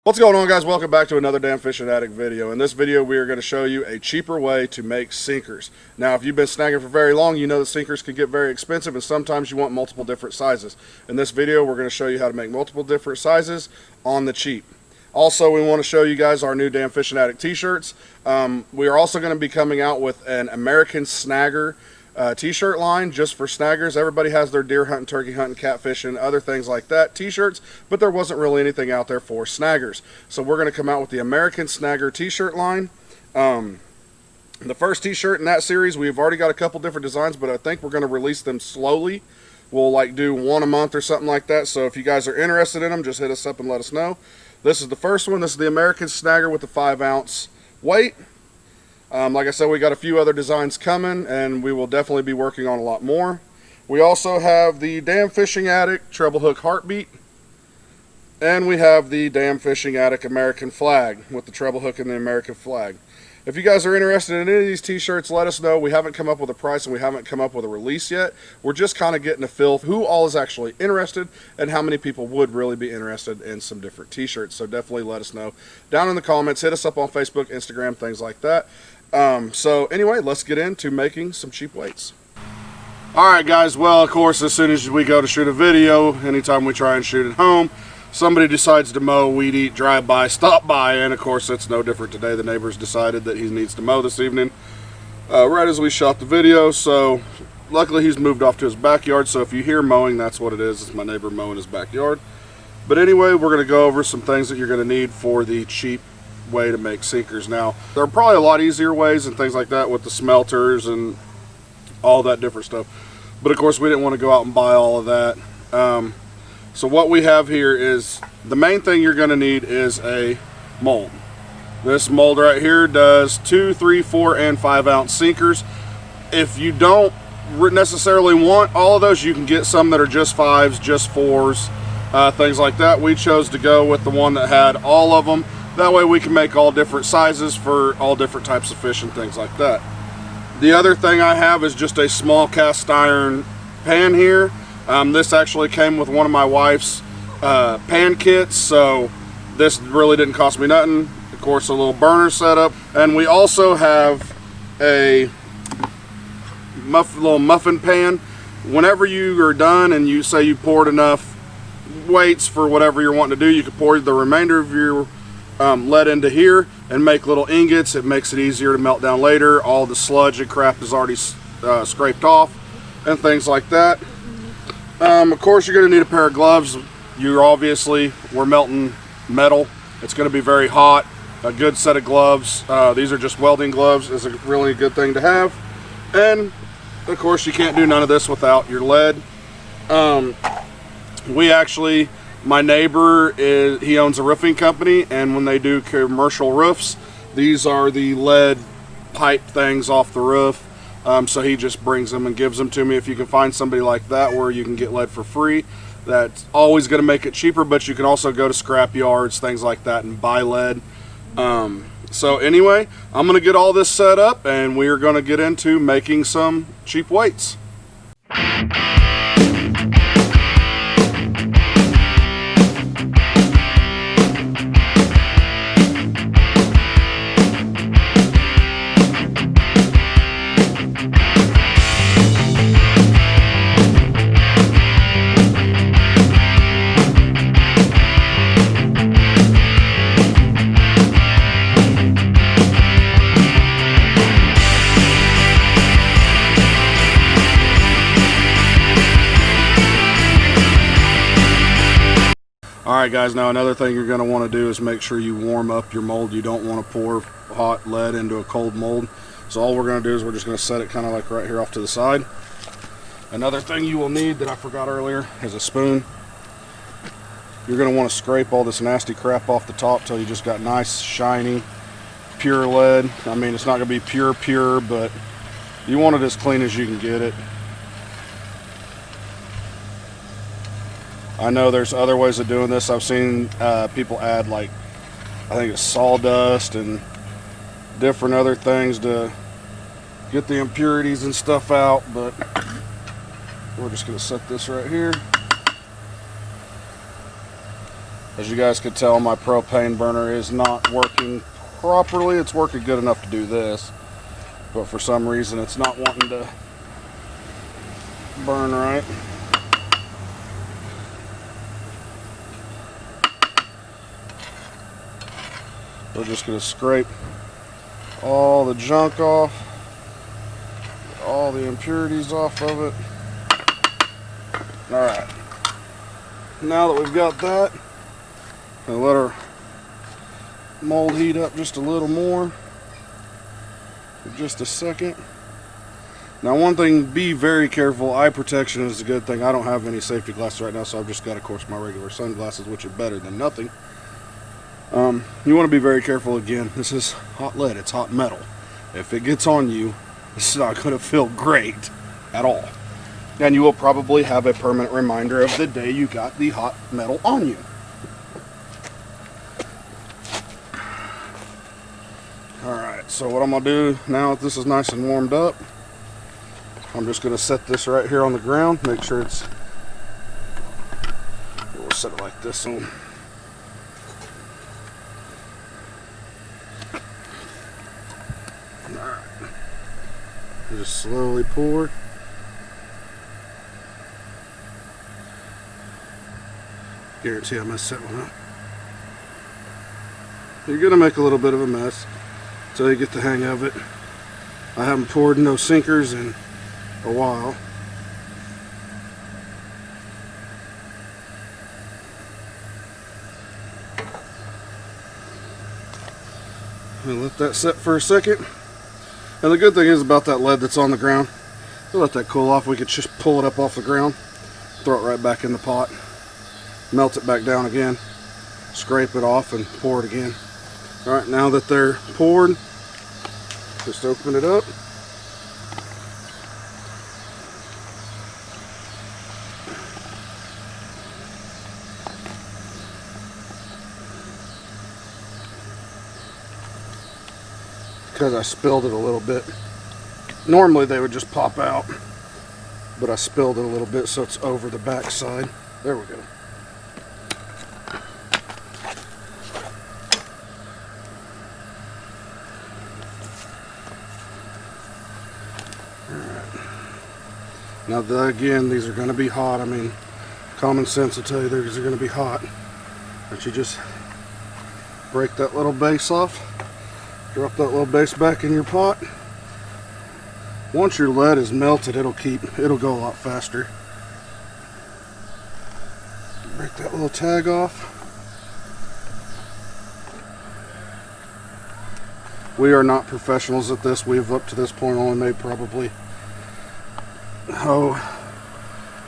What's going on, guys? Welcome back to another Damn Fishing Addict video. In this video we are going to show you a cheaper way to make sinkers. Now if you've been snagging for very long, you know that sinkers can get very expensive and sometimes you want multiple different sizes. In this video we're going to show you how to make multiple different sizes on the cheap. Also, we want to show you guys our new Damn Fishing Addict t-shirts. We are also going to be coming out with an American Snagger t-shirt line just for snaggers. Everybody has their deer hunting, turkey hunting, catfishing, other things like that t-shirts, but there wasn't really anything out there for snaggers. So we're going to come out with the American Snagger t-shirt line. The first t-shirt in that series, we've already got a couple different designs, but I think we're going to release them slowly. We'll like do one a month or something like that. So if you guys are interested in them, just hit us up and let us know. This is the first one. This is the American Snagger with the 5-ounce weight. Like I said, we got a few other designs coming, and we will definitely be working on a lot more. We also have the Damn Fishing Addict Treble Hook Heartbeat, and we have the Damn Fishing Addict American Flag with the treble hook and the American flag. If you guys are interested in any of these t-shirts, let us know. We haven't come up with a price and we haven't come up with a release yet. We're just kind of getting a feel for who all is actually interested and how many people would really be interested in some different t-shirts. So definitely let us know down in the comments. Hit us up on Facebook, Instagram, things like that. So anyway, let's get into making some cheap weights. Alright guys, well of course as soon as we go to shoot a video, anytime we try and shoot at home, somebody decides to mow, weed eat, drive by, stop by, and of course it's no different today. The neighbors decided that he needs to mow this evening, right as we shot the video. So luckily he's moved off to his backyard, so if you hear mowing, that's what it is. It's my neighbor mowing his backyard. But anyway, we're going to go over some things that you're going to need for the cheap way to make sinkers. Now there are probably a lot easier ways and things like that with the smelters and all that different stuff, but of course we didn't want to go out and buy all of that. So what we have here is the main thing you're going to need is a mold. This mold right here does 2, 3, 4, and 5-ounce sinkers. If you don't necessarily want all of those, you can get some that are just 5s, just 4s, things like that. We chose to go with the one that had all of them. That way we can make all different sizes for all different types of fish and things like that. The other thing I have is just a small cast iron pan here. This actually came with one of my wife's pan kits, so this really didn't cost me nothing. Of course, a little burner setup. And we also have a little muffin pan. Whenever you are done and you say you poured enough weights for whatever you're wanting to do, you can pour the remainder of your lead into here and make little ingots. It makes it easier to melt down later. All the sludge and crap is already scraped off and things like that. Of course you're going to need a pair of gloves. We're melting metal. It's going to be very hot. A good set of gloves. These are just welding gloves. Is a really good thing to have. And of course you can't do none of this without your lead. My neighbor, he owns a roofing company, and when they do commercial roofs, these are the lead pipe things off the roof. So he just brings them and gives them to me. If you can find somebody like that where you can get lead for free, that's always going to make it cheaper, but you can also go to scrap yards, things like that, and buy lead. So anyway, I'm going to get all this set up, and we are going to get into making some cheap weights. Alright guys, now another thing you're going to want to do is make sure you warm up your mold. You don't want to pour hot lead into a cold mold. So all we're going to do is we're just going to set it kind of like right here off to the side. Another thing you will need that I forgot earlier is a spoon. You're going to want to scrape all this nasty crap off the top till you just got nice, shiny, pure lead. I mean, it's not going to be pure, but you want it as clean as you can get it. I know there's other ways of doing this. I've seen people add, like, I think it's sawdust and different other things to get the impurities and stuff out, but we're just going to set this right here. As you guys can tell, my propane burner is not working properly. It's working good enough to do this, but for some reason it's not wanting to burn right. We're just going to scrape all the junk off, all the impurities off of it. Alright, now that we've got that, we'll let our mold heat up just a little more for just a second. Now, one thing, be very careful. Eye protection is a good thing. I don't have any safety glasses right now, so I've just got, of course, my regular sunglasses, which are better than nothing. You want to be very careful. Again, this is hot lead, it's hot metal. If it gets on you, it's not going to feel great at all. And you will probably have a permanent reminder of the day you got the hot metal on you. Alright, so what I'm going to do now that this is nice and warmed up, I'm just going to set this right here on the ground, make sure it's, we'll set it like this on. Alright, just slowly pour. Guarantee I messed that one up. You're going to make a little bit of a mess until you get the hang of it. I haven't poured no sinkers in a while. And let that set for a second. And the good thing is about that lead that's on the ground, we'll let that cool off. We could just pull it up off the ground, throw it right back in the pot, melt it back down again, scrape it off, and pour it again. Alright, now that they're poured, just open it up. Because I spilled it a little bit. Normally they would just pop out, but I spilled it a little bit so it's over the back side. There we go. Now, again, these are going to be hot. I mean, common sense will tell you these are going to be hot. But you just break that little base off, drop that little base back in your pot. Once your lead is melted, it'll go a lot faster. Break that little tag off. We are not professionals at this. We have up to this point only made probably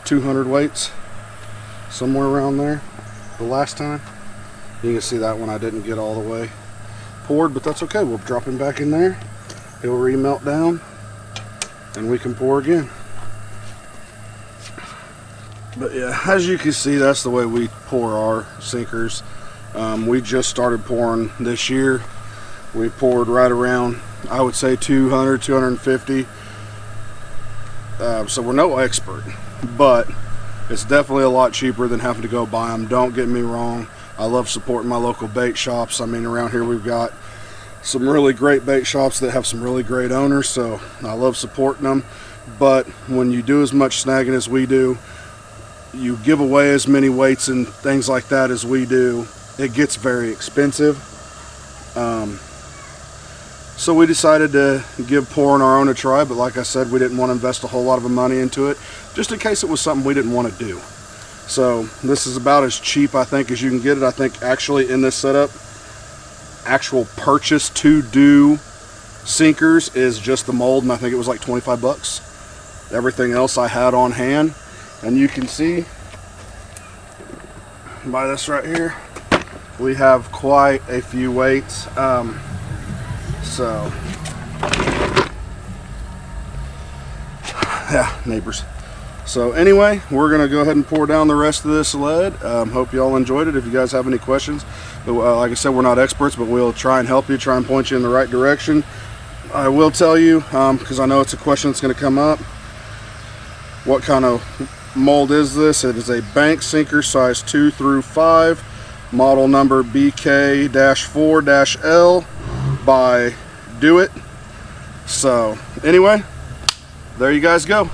200 weights, somewhere around there. The last time, you can see that one I didn't get all the way poured, but that's okay. We'll drop him back in there. He'll remelt down, and we can pour again. But yeah, as you can see, that's the way we pour our sinkers. We just started pouring this year. We poured right around, I would say 200, 250. So we're no expert, but it's definitely a lot cheaper than having to go buy them. Don't get me wrong, I love supporting my local bait shops. I mean, around here we've got some really great bait shops that have some really great owners, so I love supporting them. But when you do as much snagging as we do, you give away as many weights and things like that as we do, it gets very expensive. So we decided to give pouring our own a try, but like I said, we didn't want to invest a whole lot of money into it, just in case it was something we didn't want to do. So this is about as cheap, I think, as you can get it. I think actually in this setup, actual purchase to do sinkers is just the mold, and I think it was like 25 bucks. Everything else I had on hand, and you can see by this right here, we have quite a few weights. So, yeah, neighbors. So anyway, we're going to go ahead and pour down the rest of this lead. Hope you all enjoyed it. If you guys have any questions, like I said, we're not experts, but we'll try and help you, try and point you in the right direction. I will tell you, because I know it's a question that's going to come up, what kind of mold is this? It is a bank sinker size 2 through 5 model number BK-4-L by Do It. So anyway, there you guys go.